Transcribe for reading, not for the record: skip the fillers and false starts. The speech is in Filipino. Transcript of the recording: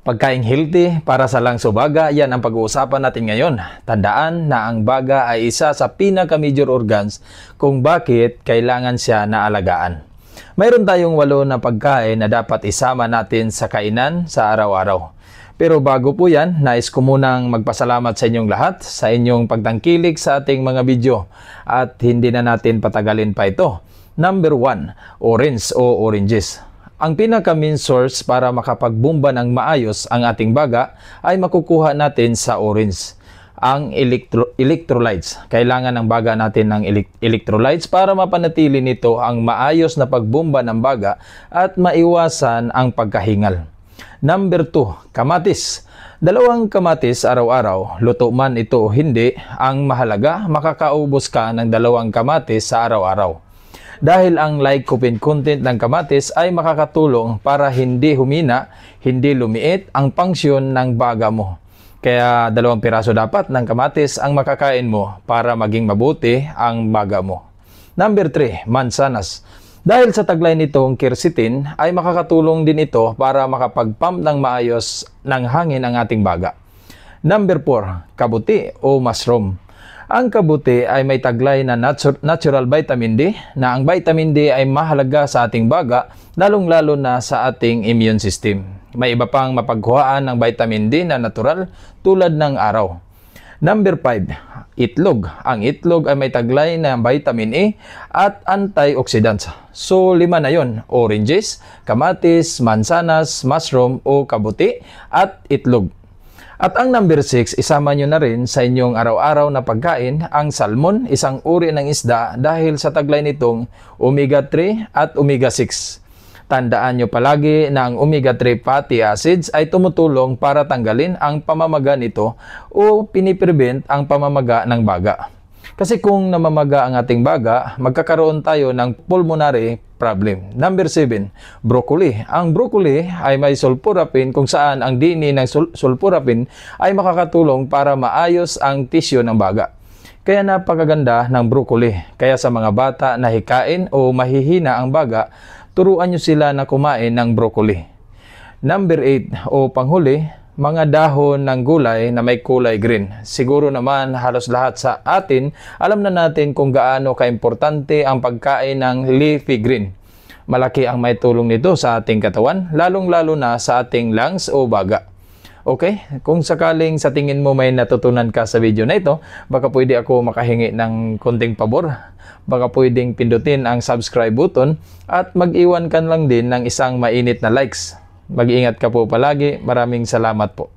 Pagkaing healthy para sa langso baga, yan ang pag-uusapan natin ngayon. Tandaan na ang baga ay isa sa pinaka-major organs kung bakit kailangan siya naalagaan. Mayroon tayong 8 na pagkain na dapat isama natin sa kainan sa araw-araw. Pero bago po yan, nais ko munang magpasalamat sa inyong lahat sa inyong pagtangkilik sa ating mga video at hindi na natin patagalin pa ito. Number 1, orange o oranges. Ang pinaka-main source para makapagbumba ng maayos ang ating baga ay makukuha natin sa orange. Ang electrolytes. Kailangan ng baga natin ng electrolytes para mapanatili nito ang maayos na pagbumba ng baga at maiwasan ang pagkahingal. Number 2, kamatis. 2 kamatis araw-araw, luto man ito o hindi, ang mahalaga makakaubos ka ng 2 kamatis sa araw-araw. Dahil ang lycopene content ng kamatis ay makakatulong para hindi humina, hindi lumiit ang pangsyon ng baga mo. Kaya 2 piraso dapat ng kamatis ang makakain mo para maging mabuti ang baga mo. Number 3, mansanas. Dahil sa taglay nitong quercetin ay makakatulong din ito para makapag-pump ng maayos ng hangin ang ating baga. Number 4, kabuti o mushroom. Ang kabuti ay may taglay na natural vitamin D na ang vitamin D ay mahalaga sa ating baga, lalong-lalo na sa ating immune system. May iba pang mapagkuhaan ng vitamin D na natural tulad ng araw. Number 5, itlog. Ang itlog ay may taglay na vitamin E at antioxidants. So 5 na yon: oranges, kamatis, mansanas, mushroom o kabuti at itlog. At ang number 6, isama nyo na rin sa inyong araw-araw na pagkain ang salmon, isang uri ng isda dahil sa taglay nitong omega-3 at omega-6. Tandaan nyo palagi na ang omega-3 fatty acids ay tumutulong para tanggalin ang pamamaga nito o piniprevent ang pamamaga ng baga. Kasi kung namamaga ang ating baga, magkakaroon tayo ng pulmonary problem. Number 7, broccoli. Ang broccoli ay may sulforapine kung saan ang DNA ng sulforapine ay makakatulong para maayos ang tissue ng baga. Kaya napakaganda ng broccoli. Kaya sa mga bata na hikain o mahihina ang baga, turuan nyo sila na kumain ng broccoli. Number 8 o panghuli, mga dahon ng gulay na may kulay green. Siguro naman halos lahat sa atin, alam na natin kung gaano kaimportante ang pagkain ng leafy green. Malaki ang may tulong nito sa ating katawan, lalong-lalo na sa ating lungs o baga. Okay, kung sakaling sa tingin mo may natutunan ka sa video na ito, baka pwede ako makahingi ng konting pabor. Baka pwedeng pindutin ang subscribe button at mag-iwan ka lang din ng isang mainit na likes. Mag-iingat ka po palagi. Maraming salamat po.